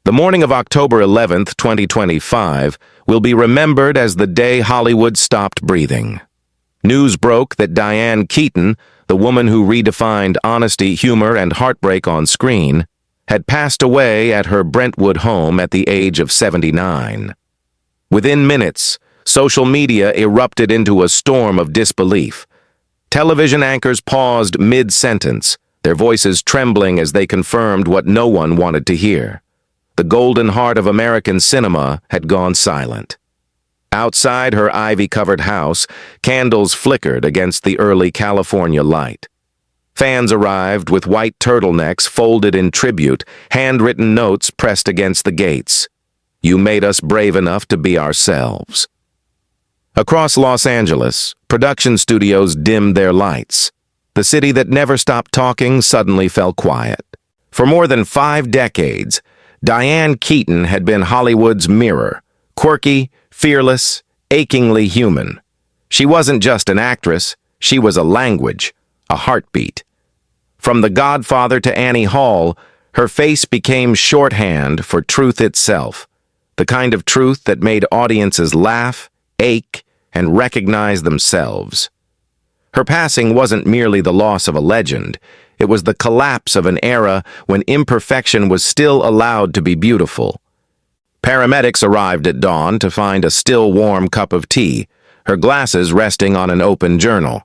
The morning of October 11th, 2025, will be remembered as the day Hollywood stopped breathing. News broke that Diane Keaton, the woman who redefined honesty, humor, and heartbreak on screen, had passed away at her Brentwood home at the age of 79. Within minutes, social media erupted into a storm of disbelief. Television anchors paused mid-sentence, their voices trembling as they confirmed what no one wanted to hear. The golden heart of American cinema had gone silent. Outside her ivy-covered house, candles flickered against the early California light. Fans arrived with white turtlenecks folded in tribute, handwritten notes pressed against the gates. "You made us brave enough to be ourselves." Across Los Angeles, production studios dimmed their lights. The city that never stopped talking suddenly fell quiet. For more than 5 decades, Diane Keaton had been Hollywood's mirror, quirky, fearless, achingly human. She wasn't just an actress, she was a language, a heartbeat. From The Godfather to Annie Hall, her face became shorthand for truth itself, the kind of truth that made audiences laugh, ache, and recognize themselves. Her passing wasn't merely the loss of a legend, it was the collapse of an era when imperfection was still allowed to be beautiful. Paramedics arrived at dawn to find a still warm cup of tea, her glasses resting on an open journal.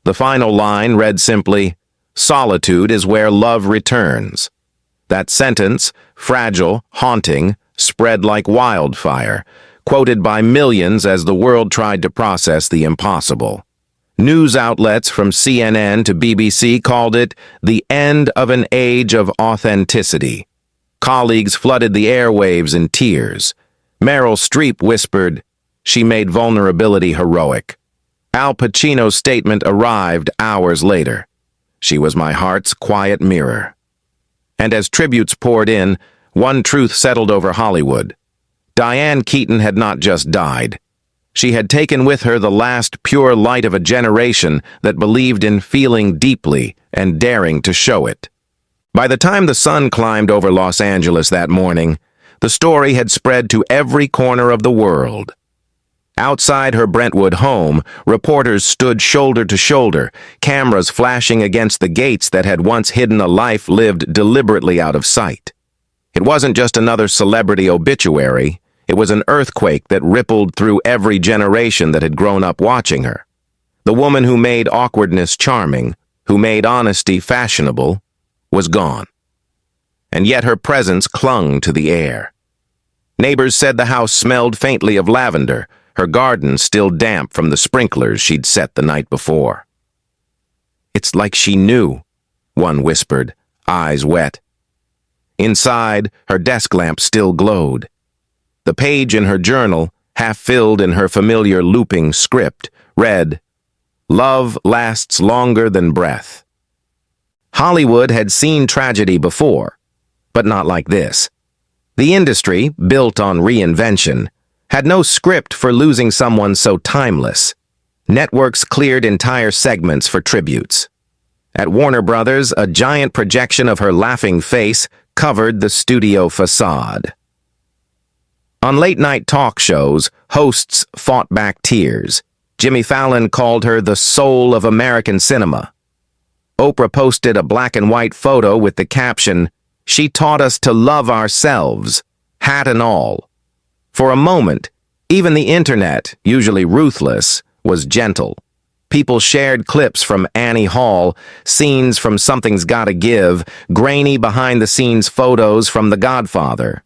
The final line read simply, "Solitude is where love returns." That sentence, fragile, haunting, spread like wildfire, quoted by millions as the world tried to process the impossible. News outlets from CNN to BBC called it the end of an age of authenticity. Colleagues flooded the airwaves in tears. Meryl Streep whispered, "She made vulnerability heroic." Al Pacino's statement arrived hours later. "She was my heart's quiet mirror." And as tributes poured in, one truth settled over Hollywood. Diane Keaton had not just died. She had taken with her the last pure light of a generation that believed in feeling deeply and daring to show it. By the time the sun climbed over Los Angeles that morning, the story had spread to every corner of the world. Outside her Brentwood home, reporters stood shoulder to shoulder, cameras flashing against the gates that had once hidden a life lived deliberately out of sight. It wasn't just another celebrity obituary. It was an earthquake that rippled through every generation that had grown up watching her. The woman who made awkwardness charming, who made honesty fashionable, was gone. And yet her presence clung to the air. Neighbors said the house smelled faintly of lavender, her garden still damp from the sprinklers she'd set the night before. "It's like she knew," one whispered, eyes wet. Inside, her desk lamp still glowed. The page in her journal, half filled in her familiar looping script, read, "Love lasts longer than breath." Hollywood had seen tragedy before, but not like this. The industry, built on reinvention, had no script for losing someone so timeless. Networks cleared entire segments for tributes. At Warner Brothers, a giant projection of her laughing face covered the studio facade. On late-night talk shows, hosts fought back tears. Jimmy Fallon called her the soul of American cinema. Oprah posted a black-and-white photo with the caption, "She taught us to love ourselves, hat and all." For a moment, even the internet, usually ruthless, was gentle. People shared clips from Annie Hall, scenes from Something's Gotta Give, grainy behind-the-scenes photos from The Godfather.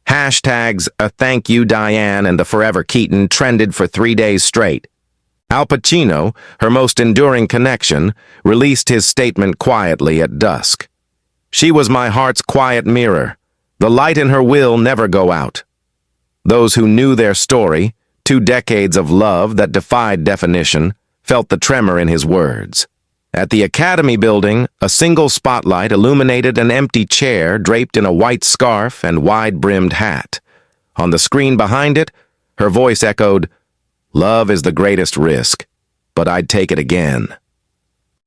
Hashtags "A Thank You Diane" and "The Forever Keaton" trended for 3 days straight. Al Pacino, her most enduring connection, released his statement quietly at dusk. "She was my heart's quiet mirror. The light in her will never go out." Those who knew their story, 2 decades of love that defied definition, felt the tremor in his words. At the Academy building, a single spotlight illuminated an empty chair draped in a white scarf and wide-brimmed hat. On the screen behind it, her voice echoed, "Love is the greatest risk, but I'd take it again."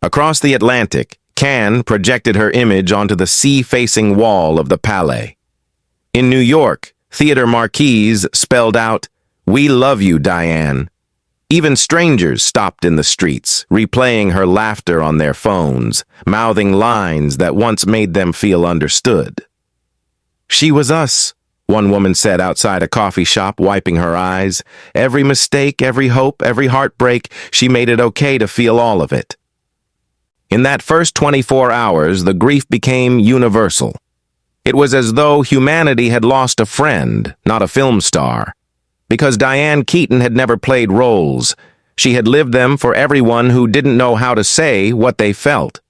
Across the Atlantic, Cannes projected her image onto the sea-facing wall of the Palais. In New York, theater marquees spelled out, "We love you, Diane." Even strangers stopped in the streets, replaying her laughter on their phones, mouthing lines that once made them feel understood. "She was us," one woman said outside a coffee shop, wiping her eyes. "Every mistake, every hope, every heartbreak, she made it okay to feel all of it." In that first 24 hours, the grief became universal. It was as though humanity had lost a friend, not a film star. Because Diane Keaton had never played roles, she had lived them for everyone who didn't know how to say what they felt.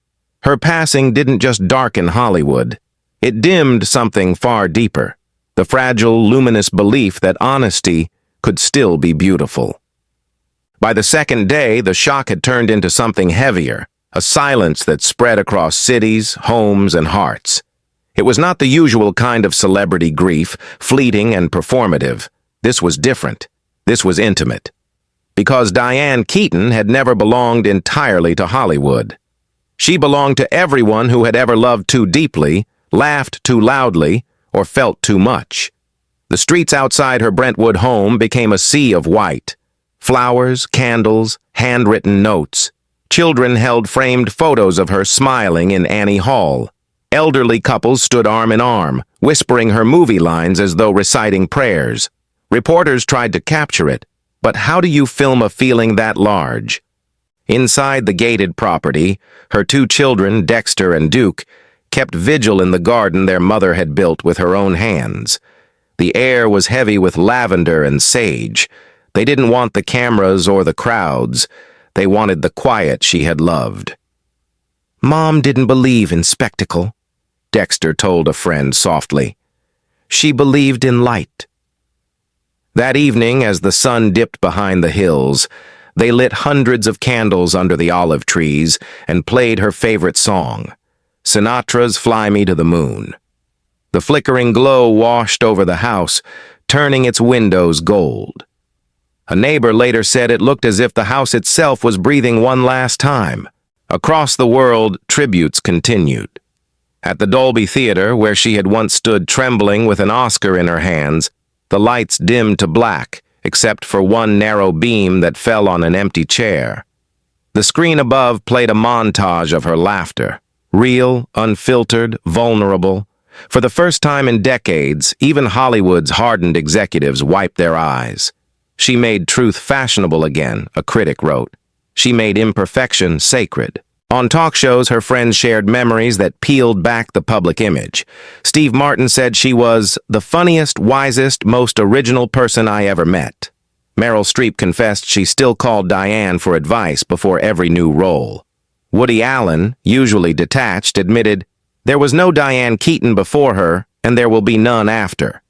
Her passing didn't just darken Hollywood. It dimmed something far deeper, the fragile, luminous belief that honesty could still be beautiful. By the second day, the shock had turned into something heavier, a silence that spread across cities, homes, and hearts. It was not the usual kind of celebrity grief, fleeting and performative. This was different. This was intimate. Because Diane Keaton had never belonged entirely to Hollywood. She belonged to everyone who had ever loved too deeply, laughed too loudly, or felt too much. The streets outside her Brentwood home became a sea of white. Flowers, candles, handwritten notes. Children held framed photos of her smiling in Annie Hall. Elderly couples stood arm in arm, whispering her movie lines as though reciting prayers. Reporters tried to capture it, but how do you film a feeling that large? Inside the gated property, her two children, Dexter and Duke, kept vigil in the garden their mother had built with her own hands. The air was heavy with lavender and sage. They didn't want the cameras or the crowds. They wanted the quiet she had loved. "Mom didn't believe in spectacle," Dexter told a friend softly. "She believed in light." That evening, as the sun dipped behind the hills, they lit hundreds of candles under the olive trees and played her favorite song, Sinatra's "Fly Me to the Moon." The flickering glow washed over the house, turning its windows gold. A neighbor later said it looked as if the house itself was breathing one last time. Across the world, tributes continued. At the Dolby Theater, where she had once stood trembling with an Oscar in her hands, the lights dimmed to black, except for one narrow beam that fell on an empty chair. The screen above played a montage of her laughter, real, unfiltered, vulnerable. For the first time in decades, even Hollywood's hardened executives wiped their eyes. She made truth fashionable again, a critic wrote. She made imperfection sacred. On talk shows, her friends shared memories that peeled back the public image. Steve Martin said she was the funniest, wisest, most original person I ever met. Meryl Streep confessed she still called Diane for advice before every new role. Woody Allen, usually detached, admitted, "There was no Diane Keaton before her, and there will be none after."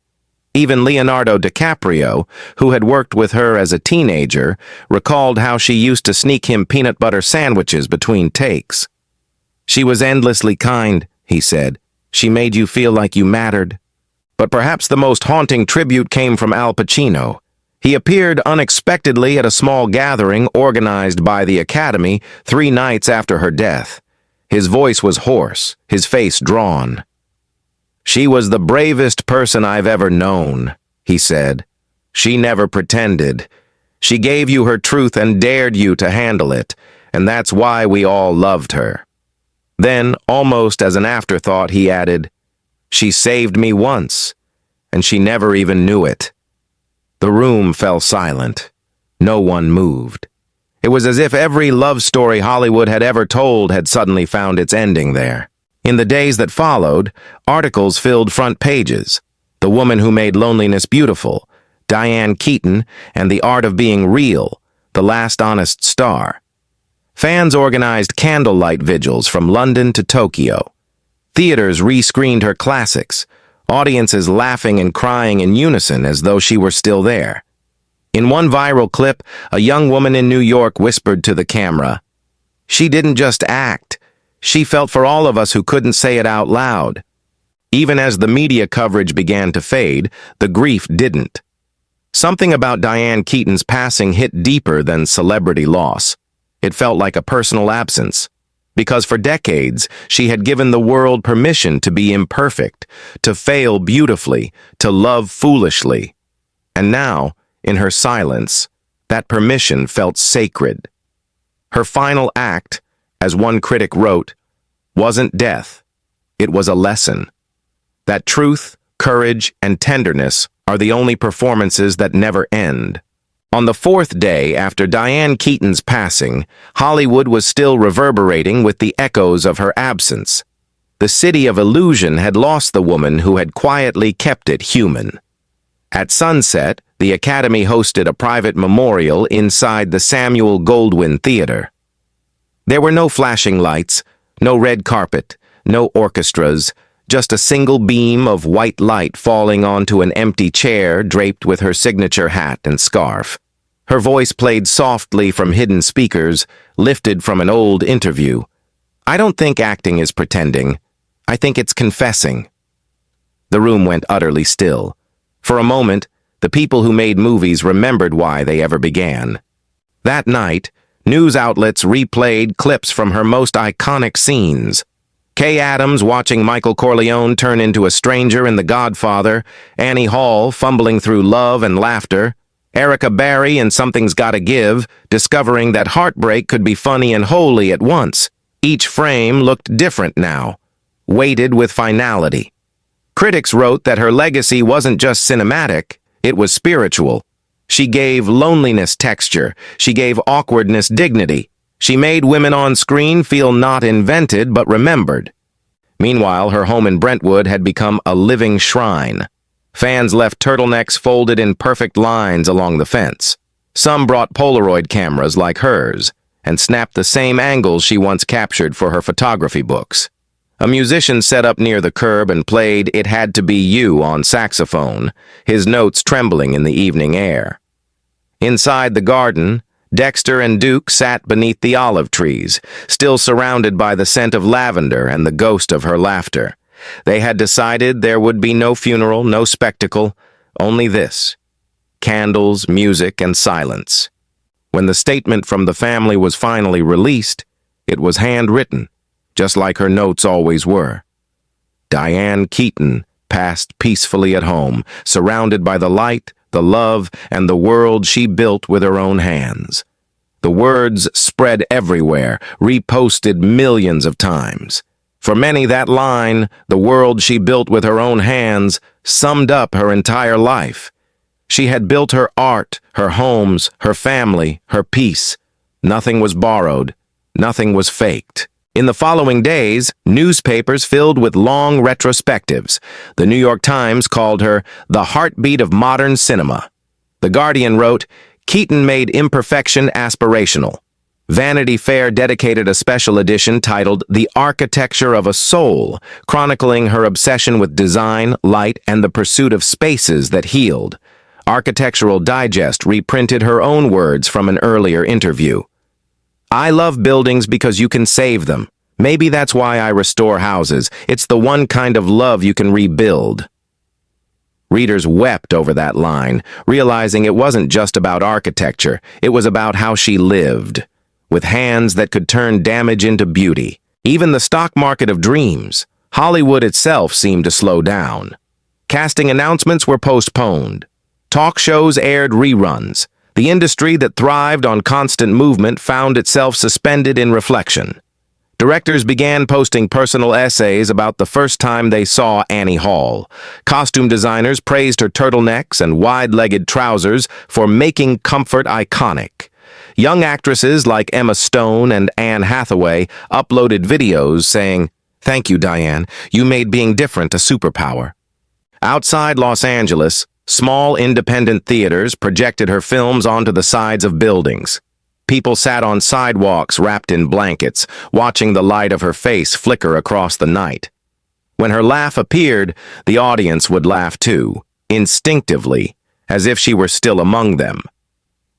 Even Leonardo DiCaprio, who had worked with her as a teenager, recalled how she used to sneak him peanut butter sandwiches between takes. "She was endlessly kind," he said. "She made you feel like you mattered." But perhaps the most haunting tribute came from Al Pacino. He appeared unexpectedly at a small gathering organized by the Academy 3 nights after her death. His voice was hoarse, his face drawn. "She was the bravest person I've ever known," he said. "She never pretended. She gave you her truth and dared you to handle it, and that's why we all loved her." Then, almost as an afterthought, he added, "She saved me once, and she never even knew it." The room fell silent. No one moved. It was as if every love story Hollywood had ever told had suddenly found its ending there. In the days that followed, articles filled front pages. The Woman Who Made Loneliness Beautiful, Diane Keaton, and The Art of Being Real, The Last Honest Star. Fans organized candlelight vigils from London to Tokyo. Theaters rescreened her classics, audiences laughing and crying in unison as though she were still there. In one viral clip, a young woman in New York whispered to the camera, "She didn't just act. She felt for all of us who couldn't say it out loud." Even as the media coverage began to fade, the grief didn't. Something about Diane Keaton's passing hit deeper than celebrity loss. It felt like a personal absence. Because for decades, she had given the world permission to be imperfect, to fail beautifully, to love foolishly. And now, in her silence, that permission felt sacred. Her final act, as one critic wrote, wasn't death. It was a lesson. That truth, courage, and tenderness are the only performances that never end. On the fourth day after Diane Keaton's passing, Hollywood was still reverberating with the echoes of her absence. The city of illusion had lost the woman who had quietly kept it human. At sunset, the Academy hosted a private memorial inside the Samuel Goldwyn Theater. There were no flashing lights, no red carpet, no orchestras, just a single beam of white light falling onto an empty chair draped with her signature hat and scarf. Her voice played softly from hidden speakers, lifted from an old interview. "I don't think acting is pretending. I think it's confessing." The room went utterly still. For a moment, the people who made movies remembered why they ever began. That night, news outlets replayed clips from her most iconic scenes. Kay Adams watching Michael Corleone turn into a stranger in The Godfather, Annie Hall fumbling through love and laughter, Erica Barry in Something's Gotta Give, discovering that heartbreak could be funny and holy at once. Each frame looked different now, weighted with finality. Critics wrote that her legacy wasn't just cinematic, it was spiritual. She gave loneliness texture, she gave awkwardness dignity. She made women on screen feel not invented but remembered. Meanwhile, her home in Brentwood had become a living shrine. Fans left turtlenecks folded in perfect lines along the fence. Some brought Polaroid cameras like hers and snapped the same angles she once captured for her photography books. A musician sat up near the curb and played "It Had to Be You" on saxophone, his notes trembling in the evening air. Inside the garden, Dexter and Duke sat beneath the olive trees, still surrounded by the scent of lavender and the ghost of her laughter. They had decided there would be no funeral, no spectacle, only this: candles, music, and silence. When the statement from the family was finally released, it was handwritten, just like her notes always were. Diane Keaton passed peacefully at home, surrounded by the light, the love, and the world she built with her own hands. The words spread everywhere, reposted millions of times. For many, that line, "the world she built with her own hands," summed up her entire life. She had built her art, her homes, her family, her peace. Nothing was borrowed. Nothing was faked. In the following days, newspapers filled with long retrospectives. The New York Times called her the heartbeat of modern cinema. The Guardian wrote, "Keaton made imperfection aspirational." Vanity Fair dedicated a special edition titled "The Architecture of a Soul," chronicling her obsession with design, light, and the pursuit of spaces that healed. Architectural Digest reprinted her own words from an earlier interview. "I love buildings because you can save them. Maybe that's why I restore houses. It's the one kind of love you can rebuild." Readers wept over that line, realizing it wasn't just about architecture, it was about how she lived. With hands that could turn damage into beauty. Even the stock market of dreams, Hollywood itself seemed to slow down. Casting announcements were postponed. Talk shows aired reruns. The industry that thrived on constant movement found itself suspended in reflection. Directors began posting personal essays about the first time they saw Annie Hall. Costume designers praised her turtlenecks and wide-legged trousers for making comfort iconic. Young actresses like Emma Stone and Anne Hathaway uploaded videos saying, "Thank you, Diane. You made being different a superpower." Outside Los Angeles, small independent theaters projected her films onto the sides of buildings. People sat on sidewalks wrapped in blankets, watching the light of her face flicker across the night. When her laugh appeared, the audience would laugh too, instinctively, as if she were still among them.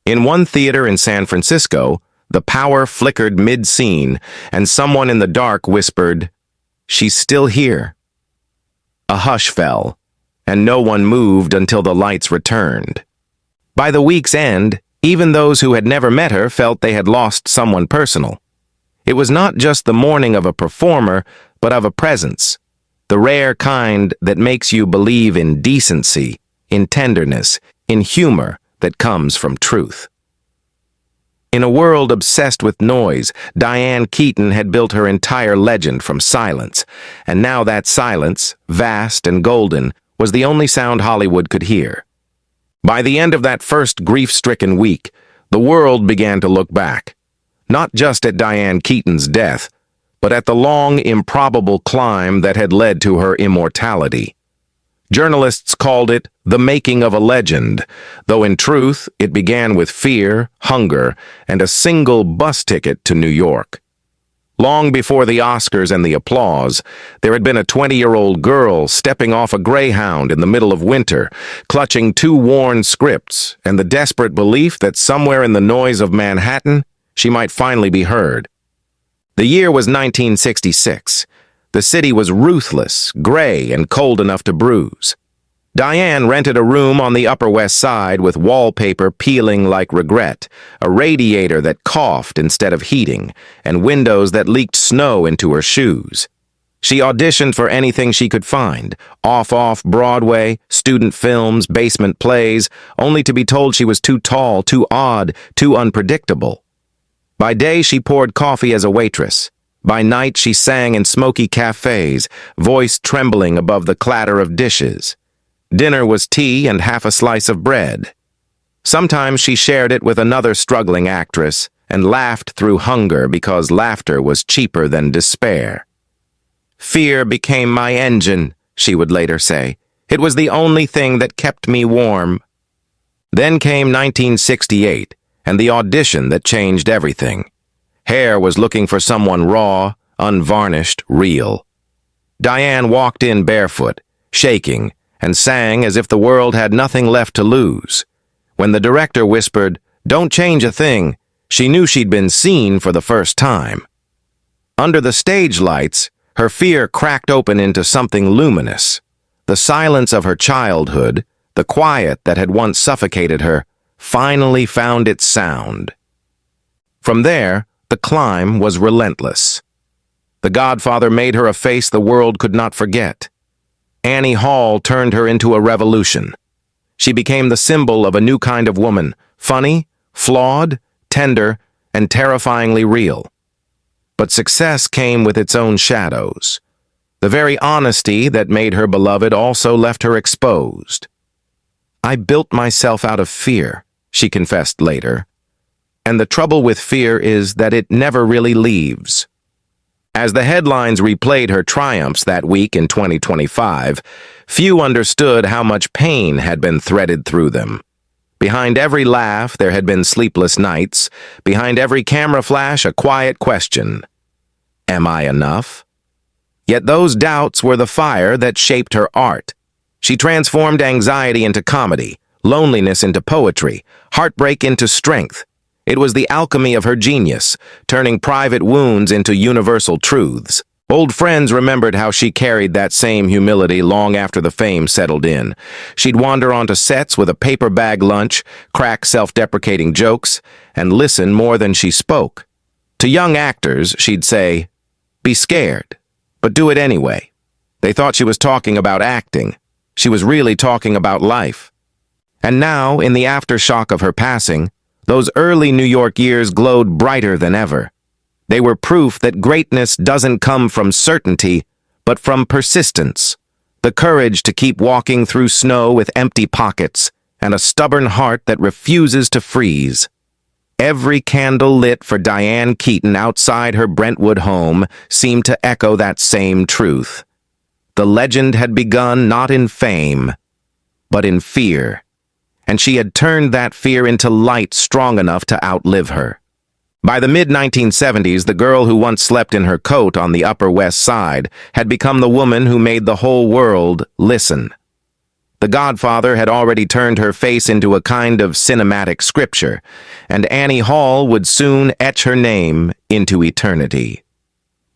In one theater in San Francisco, the power flickered mid-scene, and someone in the dark whispered, "She's still here." A hush fell, and no one moved until the lights returned. By the week's end, even those who had never met her felt they had lost someone personal. It was not just the mourning of a performer, but of a presence, the rare kind that makes you believe in decency, in tenderness, in humor that comes from truth. In a world obsessed with noise, Diane Keaton had built her entire legend from silence, and now that silence, vast and golden, was the only sound Hollywood could hear. By the end of that first grief-stricken week, the world began to look back, not just at Diane Keaton's death, but at the long, improbable climb that had led to her immortality. Journalists called it the making of a legend, though in truth it began with fear, hunger, and a single bus ticket to New York. Long before the Oscars and the applause, there had been a 20-year-old girl stepping off a Greyhound in the middle of winter, clutching two worn scripts and the desperate belief that somewhere in the noise of Manhattan, she might finally be heard. The year was 1966. The city was ruthless, gray, and cold enough to bruise. Diane rented a room on the Upper West Side with wallpaper peeling like regret, a radiator that coughed instead of heating, and windows that leaked snow into her shoes. She auditioned for anything she could find, off Broadway, student films, basement plays, only to be told she was too tall, too odd, too unpredictable. By day, she poured coffee as a waitress. By night, she sang in smoky cafes, voice trembling above the clatter of dishes. Dinner was tea and half a slice of bread. Sometimes she shared it with another struggling actress and laughed through hunger because laughter was cheaper than despair. "Fear became my engine," she would later say. "It was the only thing that kept me warm." Then came 1968, and the audition that changed everything. Hair was looking for someone raw, unvarnished, real. Diane walked in barefoot, shaking, and sang as if the world had nothing left to lose. When the director whispered, "Don't change a thing," she knew she'd been seen for the first time. Under the stage lights, her fear cracked open into something luminous. The silence of her childhood, the quiet that had once suffocated her, finally found its sound. From there, the climb was relentless. The Godfather made her a face the world could not forget. Annie Hall turned her into a revolution. She became the symbol of a new kind of woman, funny, flawed, tender, and terrifyingly real. But success came with its own shadows. The very honesty that made her beloved also left her exposed. "I built myself out of fear," she confessed later. And the trouble with fear is that it never really leaves. As the headlines replayed her triumphs that week in 2025, few understood how much pain had been threaded through them. Behind every laugh, there had been sleepless nights. Behind every camera flash, a quiet question. Am I enough? Yet those doubts were the fire that shaped her art. She transformed anxiety into comedy, loneliness into poetry, heartbreak into strength. It was the alchemy of her genius, turning private wounds into universal truths. Old friends remembered how she carried that same humility long after the fame settled in. She'd wander onto sets with a paper bag lunch, crack self-deprecating jokes, and listen more than she spoke. To young actors, she'd say, "Be scared, but do it anyway." They thought she was talking about acting. She was really talking about life. And now, in the aftershock of her passing, those early New York years glowed brighter than ever. They were proof that greatness doesn't come from certainty, but from persistence, the courage to keep walking through snow with empty pockets, and a stubborn heart that refuses to freeze. Every candle lit for Diane Keaton outside her Brentwood home seemed to echo that same truth. The legend had begun not in fame, but in fear. And she had turned that fear into light strong enough to outlive her. By the mid-1970s, the girl who once slept in her coat on the Upper West Side had become the woman who made the whole world listen. The Godfather had already turned her face into a kind of cinematic scripture, and Annie Hall would soon etch her name into eternity.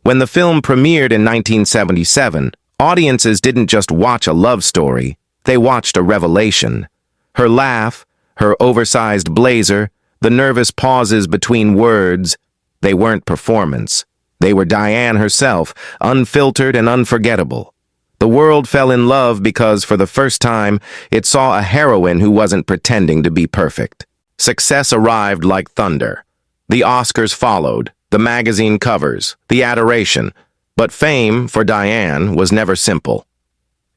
When the film premiered in 1977, audiences didn't just watch a love story, they watched a revelation. Her laugh, her oversized blazer, the nervous pauses between words, They weren't performance. They were Diane herself, unfiltered and unforgettable. The world fell in love because, for the first time, it saw a heroine who wasn't pretending to be perfect. Success arrived like thunder. The Oscars followed, the magazine covers, the adoration. But fame, for Diane, was never simple.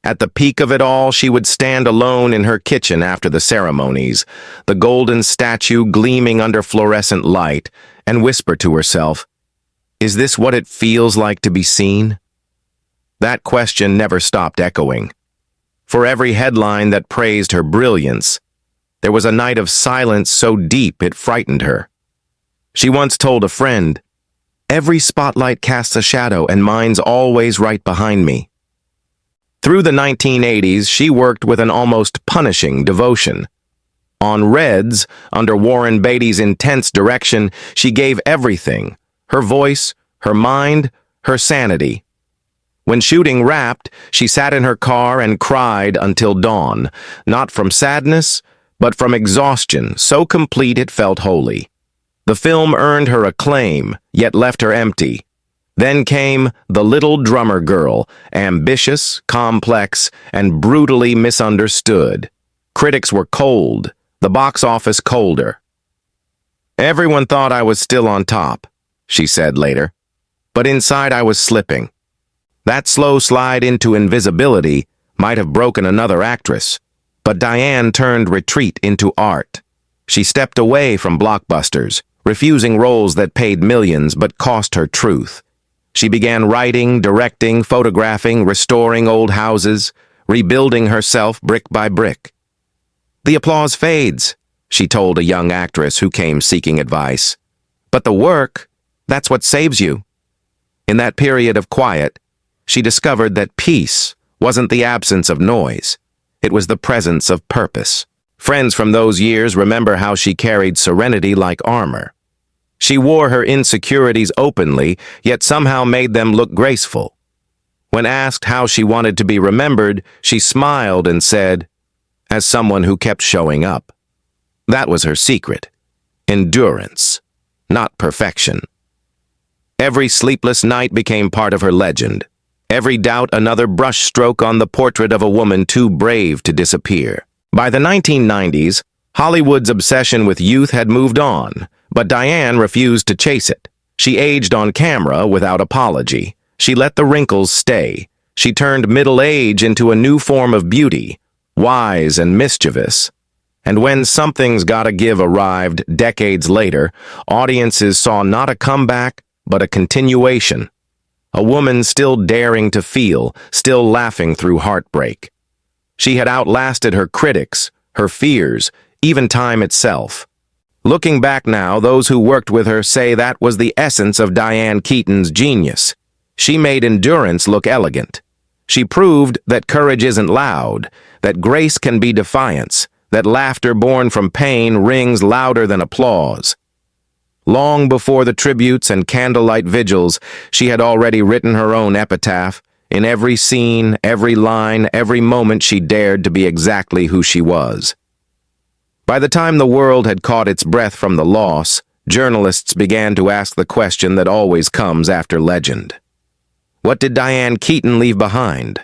At the peak of it all, she would stand alone in her kitchen after the ceremonies, the golden statue gleaming under fluorescent light, and whisper to herself, "Is this what it feels like to be seen?" That question never stopped echoing. For every headline that praised her brilliance, there was a night of silence so deep it frightened her. She once told a friend, "Every spotlight casts a shadow, and mine's always right behind me." Through the 1980s, she worked with an almost punishing devotion. On Reds, under Warren Beatty's intense direction, she gave everything: her voice, her mind, her sanity. When shooting Wrapped, she sat in her car and cried until dawn, not from sadness, but from exhaustion, so complete it felt holy. The film earned her acclaim, yet left her empty. Then came The Little Drummer Girl, ambitious, complex, and brutally misunderstood. Critics were cold, the box office colder. "Everyone thought I was still on top," she said later. "But inside I was slipping." That slow slide into invisibility might have broken another actress, but Diane turned retreat into art. She stepped away from blockbusters, refusing roles that paid millions but cost her truth. She began writing, directing, photographing, restoring old houses, rebuilding herself brick by brick. "The applause fades," she told a young actress who came seeking advice. "But the work, that's what saves you." In that period of quiet, she discovered that peace wasn't the absence of noise. It was the presence of purpose. Friends from those years remember how she carried serenity like armor. She wore her insecurities openly, yet somehow made them look graceful. When asked how she wanted to be remembered, she smiled and said, "As someone who kept showing up." That was her secret. Endurance, not perfection. Every sleepless night became part of her legend. Every doubt another brushstroke on the portrait of a woman too brave to disappear. By the 1990s, Hollywood's obsession with youth had moved on, but Diane refused to chase it. She aged on camera without apology. She let the wrinkles stay. She turned middle age into a new form of beauty, wise and mischievous. And when Something's Gotta Give arrived decades later, audiences saw not a comeback, but a continuation. A woman still daring to feel, still laughing through heartbreak. She had outlasted her critics, her fears, even time itself. Looking back now, those who worked with her say that was the essence of Diane Keaton's genius. She made endurance look elegant. She proved that courage isn't loud, that grace can be defiance, that laughter born from pain rings louder than applause. Long before the tributes and candlelight vigils, she had already written her own epitaph. In every scene, every line, every moment she dared to be exactly who she was. By the time the world had caught its breath from the loss, journalists began to ask the question that always comes after legend. What did Diane Keaton leave behind?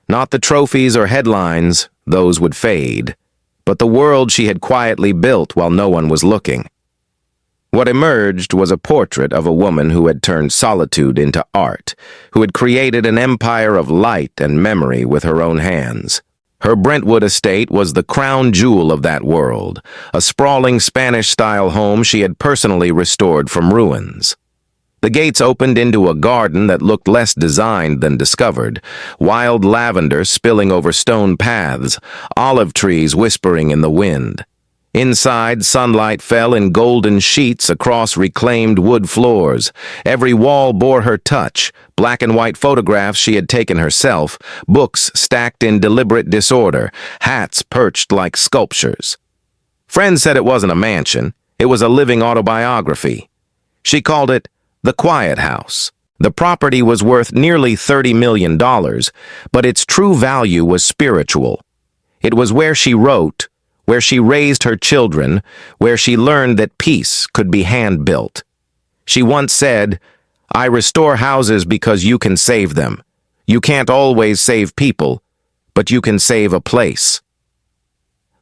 Not the trophies or headlines, those would fade, but the world she had quietly built while no one was looking. What emerged was a portrait of a woman who had turned solitude into art, who had created an empire of light and memory with her own hands. Her Brentwood estate was the crown jewel of that world, a sprawling Spanish-style home she had personally restored from ruins. The gates opened into a garden that looked less designed than discovered, wild lavender spilling over stone paths, olive trees whispering in the wind. Inside, sunlight fell in golden sheets across reclaimed wood floors. Every wall bore her touch, black and white photographs she had taken herself, books stacked in deliberate disorder, hats perched like sculptures. Friends said it wasn't a mansion, it was a living autobiography. She called it The Quiet House. The property was worth nearly $30 million, but its true value was spiritual. It was where she wrote, where she raised her children, where she learned that peace could be hand-built. She once said, "I restore houses because you can save them. You can't always save people, but you can save a place."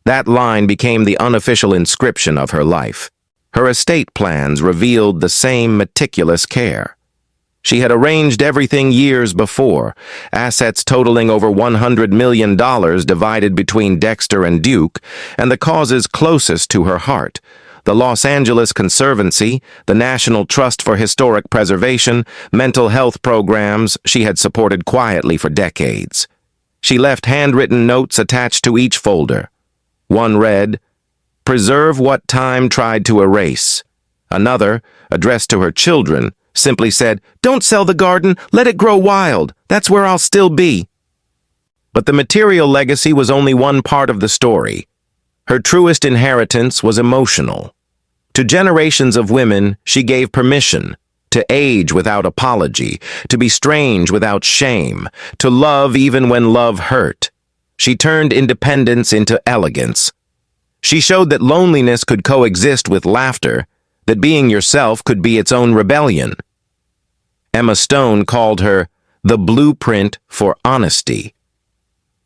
That line became the unofficial inscription of her life. Her estate plans revealed the same meticulous care. She had arranged everything years before, assets totaling over $100 million divided between Dexter and Duke, and the causes closest to her heart: the Los Angeles Conservancy, the National Trust for Historic Preservation, mental health programs she had supported quietly for decades. She left handwritten notes attached to each folder. One read, "Preserve what time tried to erase." Another, addressed to her children, simply said, "Don't sell the garden, let it grow wild. That's where I'll still be." But the material legacy was only one part of the story. Her truest inheritance was emotional. To generations of women, she gave permission to age without apology, to be strange without shame, to love even when love hurt. She turned independence into elegance. She showed that loneliness could coexist with laughter, that being yourself could be its own rebellion. Emma Stone called her the blueprint for honesty.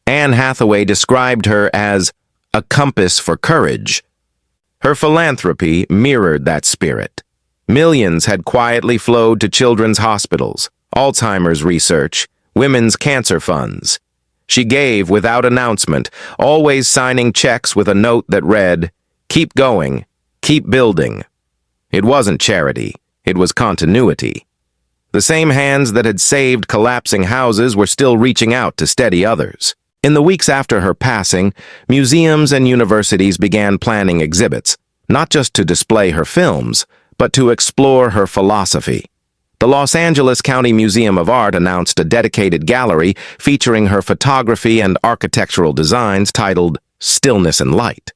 Anne Hathaway described her as a compass for courage. Her philanthropy mirrored that spirit. Millions had quietly flowed to children's hospitals, Alzheimer's research, women's cancer funds. She gave without announcement, always signing checks with a note that read, "Keep going, keep building." It wasn't charity, it was continuity. The same hands that had saved collapsing houses were still reaching out to steady others. In the weeks after her passing, museums and universities began planning exhibits, not just to display her films, but to explore her philosophy. The Los Angeles County Museum of Art announced a dedicated gallery featuring her photography and architectural designs titled "Stillness and Light."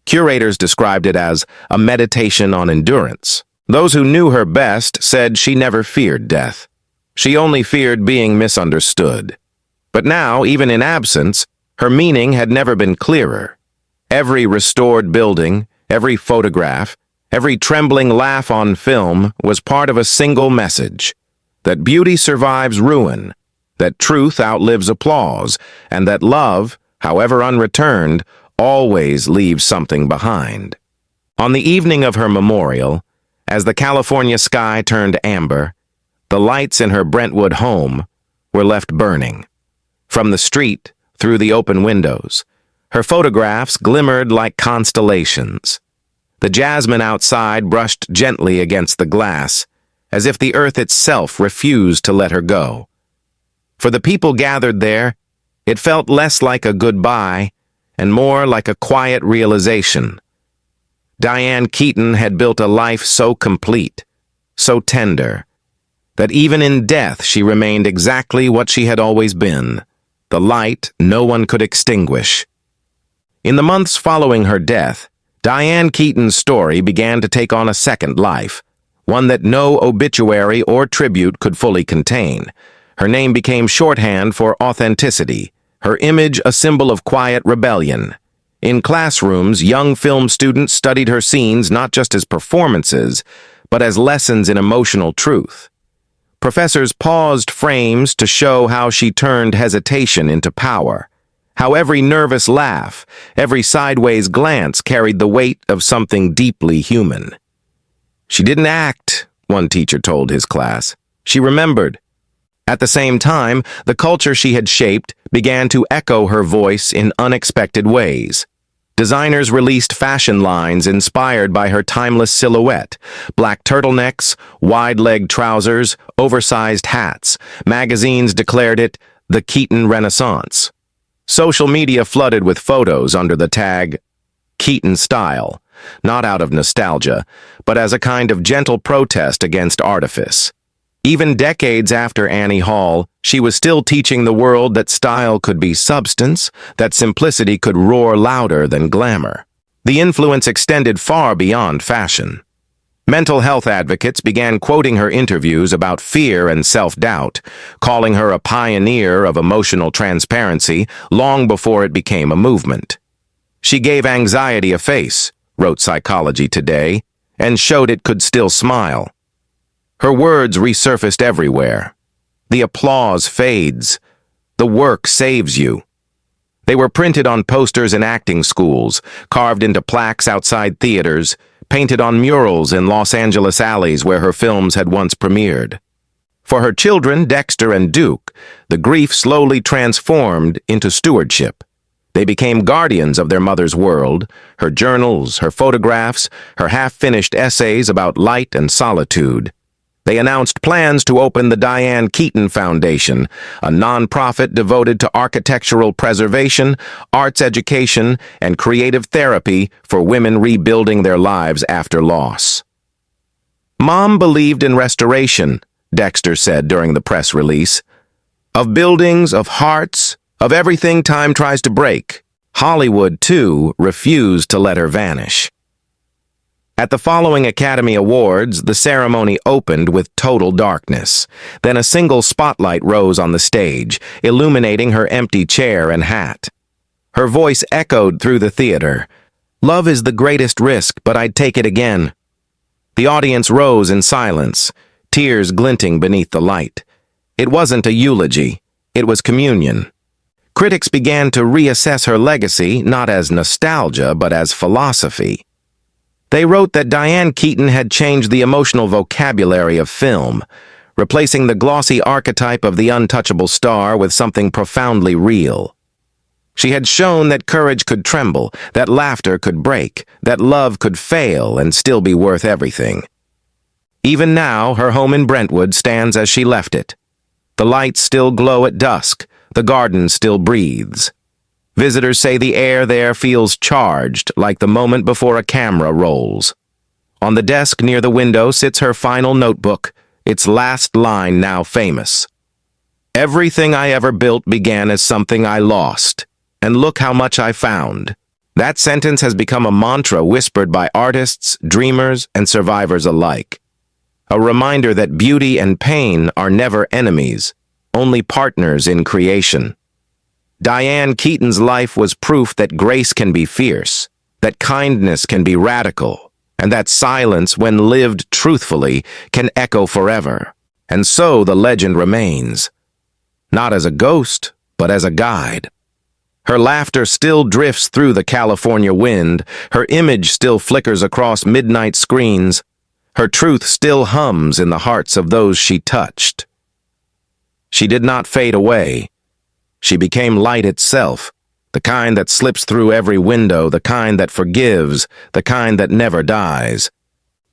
Curators described it as a meditation on endurance. Those who knew her best said she never feared death. She only feared being misunderstood. But now, even in absence, her meaning had never been clearer. Every restored building, every photograph, every trembling laugh on film was part of a single message: that beauty survives ruin, that truth outlives applause, and that love, however unreturned, always leaves something behind. On the evening of her memorial, as the California sky turned amber, the lights in her Brentwood home were left burning. From the street, through the open windows, her photographs glimmered like constellations. The jasmine outside brushed gently against the glass, as if the earth itself refused to let her go. For the people gathered there, it felt less like a goodbye and more like a quiet realization. Diane Keaton had built a life so complete, so tender, that even in death she remained exactly what she had always been, the light no one could extinguish. In the months following her death, Diane Keaton's story began to take on a second life, one that no obituary or tribute could fully contain. Her name became shorthand for authenticity, her image a symbol of quiet rebellion. In classrooms, young film students studied her scenes not just as performances, but as lessons in emotional truth. Professors paused frames to show how she turned hesitation into power, how every nervous laugh, every sideways glance carried the weight of something deeply human. She didn't act, one teacher told his class. She remembered. At the same time, the culture she had shaped began to echo her voice in unexpected ways. Designers released fashion lines inspired by her timeless silhouette: black turtlenecks, wide-legged trousers, oversized hats. Magazines declared it the Keaton Renaissance. Social media flooded with photos under the tag Keaton Style, not out of nostalgia, but as a kind of gentle protest against artifice. Even decades after Annie Hall, she was still teaching the world that style could be substance, that simplicity could roar louder than glamour. The influence extended far beyond fashion. Mental health advocates began quoting her interviews about fear and self-doubt, calling her a pioneer of emotional transparency long before it became a movement. She gave anxiety a face, wrote Psychology Today, and showed it could still smile. Her words resurfaced everywhere. The applause fades. The work saves you. They were printed on posters in acting schools, carved into plaques outside theaters, painted on murals in Los Angeles alleys where her films had once premiered. For her children, Dexter and Duke, the grief slowly transformed into stewardship. They became guardians of their mother's world, her journals, her photographs, her half-finished essays about light and solitude. They announced plans to open the Diane Keaton Foundation, a nonprofit devoted to architectural preservation, arts education, and creative therapy for women rebuilding their lives after loss. Mom believed in restoration, Dexter said during the press release. Of buildings, of hearts, of everything time tries to break. Hollywood, too, refused to let her vanish. At the following Academy Awards, the ceremony opened with total darkness. Then a single spotlight rose on the stage, illuminating her empty chair and hat. Her voice echoed through the theater. "Love is the greatest risk, but I'd take it again." The audience rose in silence, tears glinting beneath the light. It wasn't a eulogy. It was communion. Critics began to reassess her legacy, not as nostalgia, but as philosophy. They wrote that Diane Keaton had changed the emotional vocabulary of film, replacing the glossy archetype of the untouchable star with something profoundly real. She had shown that courage could tremble, that laughter could break, that love could fail and still be worth everything. Even now, her home in Brentwood stands as she left it. The lights still glow at dusk, the garden still breathes. Visitors say the air there feels charged, like the moment before a camera rolls. On the desk near the window sits her final notebook, its last line now famous. "Everything I ever built began as something I lost, and look how much I found." That sentence has become a mantra whispered by artists, dreamers, and survivors alike. A reminder that beauty and pain are never enemies, only partners in creation. Diane Keaton's life was proof that grace can be fierce, that kindness can be radical, and that silence, when lived truthfully, can echo forever. And so the legend remains, not as a ghost, but as a guide. Her laughter still drifts through the California wind, her image still flickers across midnight screens, her truth still hums in the hearts of those she touched. She did not fade away. She became light itself, the kind that slips through every window, the kind that forgives, the kind that never dies.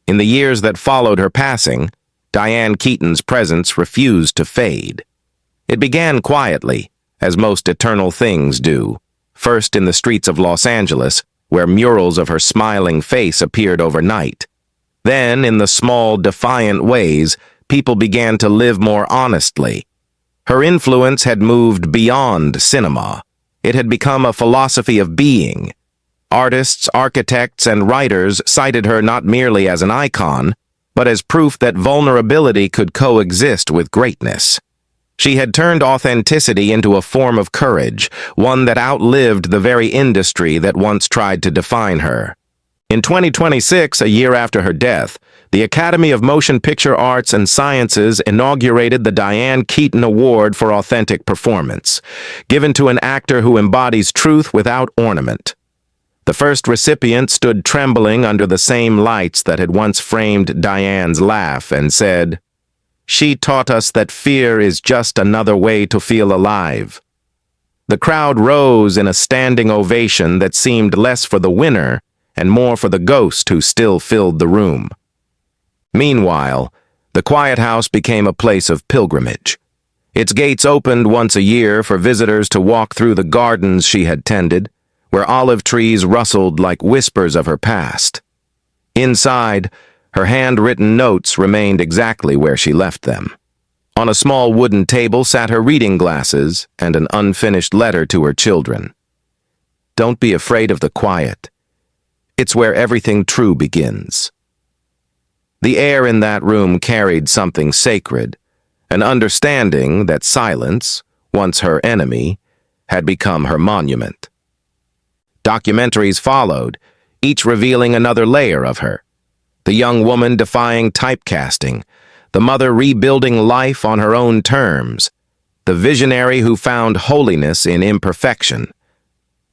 In the years that followed her passing, Diane Keaton's presence refused to fade. It began quietly, as most eternal things do, first in the streets of Los Angeles, where murals of her smiling face appeared overnight. Then, in the small, defiant ways, people began to live more honestly. Her influence had moved beyond cinema. It had become a philosophy of being. Artists, architects, and writers cited her not merely as an icon, but as proof that vulnerability could coexist with greatness. She had turned authenticity into a form of courage, one that outlived the very industry that once tried to define her. In 2026, a year after her death, the Academy of Motion Picture Arts and Sciences inaugurated the Diane Keaton Award for Authentic Performance, given to an actor who embodies truth without ornament. The first recipient stood trembling under the same lights that had once framed Diane's laugh and said, "She taught us that fear is just another way to feel alive." The crowd rose in a standing ovation that seemed less for the winner and more for the ghost who still filled the room. Meanwhile, the Quiet House became a place of pilgrimage. Its gates opened once a year for visitors to walk through the gardens she had tended, where olive trees rustled like whispers of her past. Inside, her handwritten notes remained exactly where she left them. On a small wooden table sat her reading glasses and an unfinished letter to her children. "Don't be afraid of the quiet. It's where everything true begins." The air in that room carried something sacred, an understanding that silence, once her enemy, had become her monument. Documentaries followed, each revealing another layer of her. The young woman defying typecasting, the mother rebuilding life on her own terms, the visionary who found holiness in imperfection.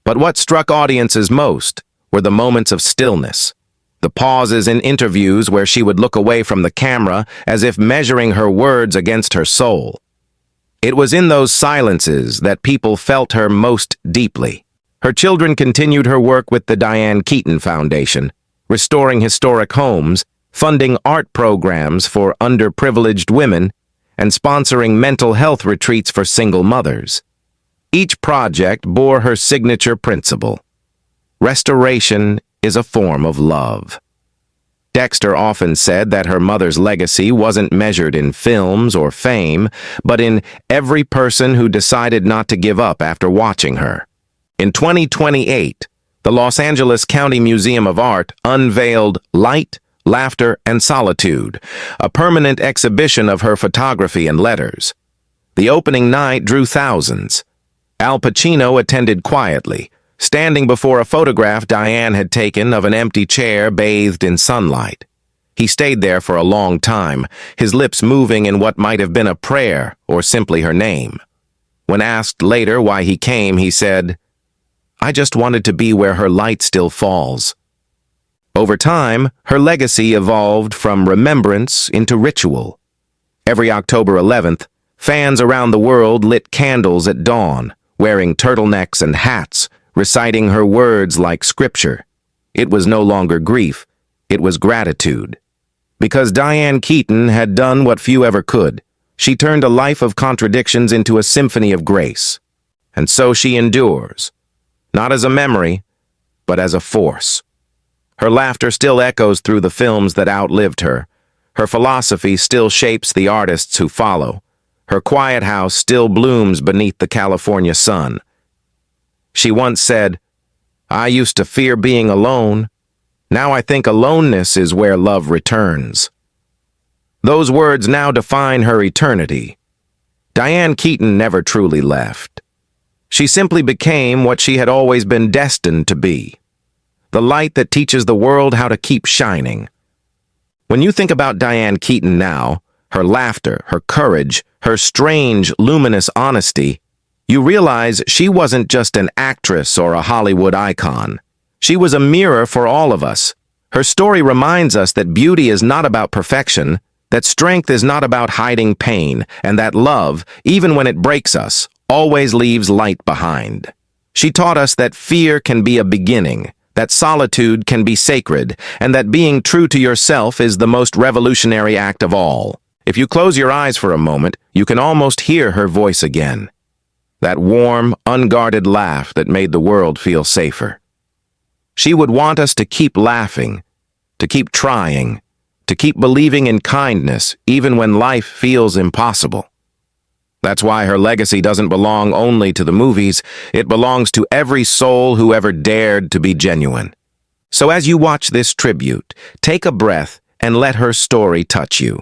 But what struck audiences most were the moments of stillness, the pauses in interviews where she would look away from the camera as if measuring her words against her soul. It was in those silences that people felt her most deeply. Her children continued her work with the Diane Keaton Foundation, restoring historic homes, funding art programs for underprivileged women, and sponsoring mental health retreats for single mothers. Each project bore her signature principle: restoration is a form of love. Dexter often said that her mother's legacy wasn't measured in films or fame, but in every person who decided not to give up after watching her. In 2028, the Los Angeles County Museum of Art unveiled Light, Laughter, and Solitude, a permanent exhibition of her photography and letters. The opening night drew thousands. Al Pacino attended quietly, standing before a photograph Diane had taken of an empty chair bathed in sunlight. He stayed there for a long time, his lips moving in what might have been a prayer or simply her name. When asked later why he came, he said, "I just wanted to be where her light still falls." Over time, her legacy evolved from remembrance into ritual. Every October 11th, fans around the world lit candles at dawn, wearing turtlenecks and hats, reciting her words like scripture. It was no longer grief, it was gratitude. Because Diane Keaton had done what few ever could, she turned a life of contradictions into a symphony of grace. And so she endures, not as a memory, but as a force. Her laughter still echoes through the films that outlived her. Her philosophy still shapes the artists who follow. Her quiet house still blooms beneath the California sun. She once said, "I used to fear being alone. Now I think aloneness is where love returns." Those words now define her eternity. Diane Keaton never truly left. She simply became what she had always been destined to be: the light that teaches the world how to keep shining. When you think about Diane Keaton now, her laughter, her courage, her strange, luminous honesty, you realize she wasn't just an actress or a Hollywood icon. She was a mirror for all of us. Her story reminds us that beauty is not about perfection, that strength is not about hiding pain, and that love, even when it breaks us, always leaves light behind. She taught us that fear can be a beginning, that solitude can be sacred, and that being true to yourself is the most revolutionary act of all. If you close your eyes for a moment, you can almost hear her voice again. That warm, unguarded laugh that made the world feel safer. She would want us to keep laughing, to keep trying, to keep believing in kindness even when life feels impossible. That's why her legacy doesn't belong only to the movies, it belongs to every soul who ever dared to be genuine. So as you watch this tribute, take a breath and let her story touch you.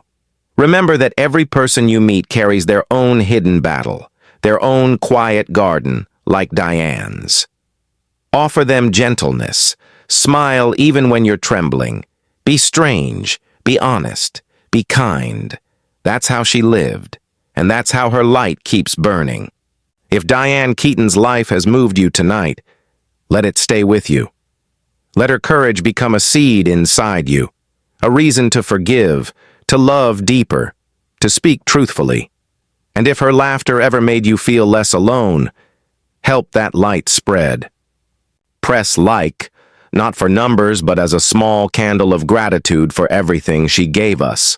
Remember that every person you meet carries their own hidden battle, their own quiet garden, like Diane's. Offer them gentleness. Smile even when you're trembling. Be strange. Be honest. Be kind. That's how she lived, and that's how her light keeps burning. If Diane Keaton's life has moved you tonight, let it stay with you. Let her courage become a seed inside you, a reason to forgive, to love deeper, to speak truthfully. And if her laughter ever made you feel less alone, help that light spread. Press like, not for numbers, but as a small candle of gratitude for everything she gave us.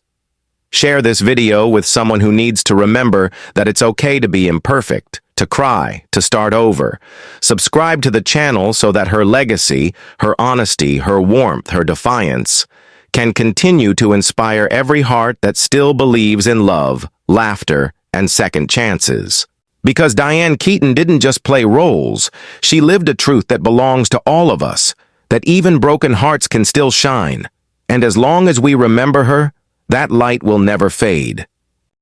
Share this video with someone who needs to remember that it's okay to be imperfect, to cry, to start over. Subscribe to the channel so that her legacy, her honesty, her warmth, her defiance can continue to inspire every heart that still believes in love, laughter, and second chances. Because Diane Keaton didn't just play roles, she lived a truth that belongs to all of us, that even broken hearts can still shine. And as long as we remember her, that light will never fade.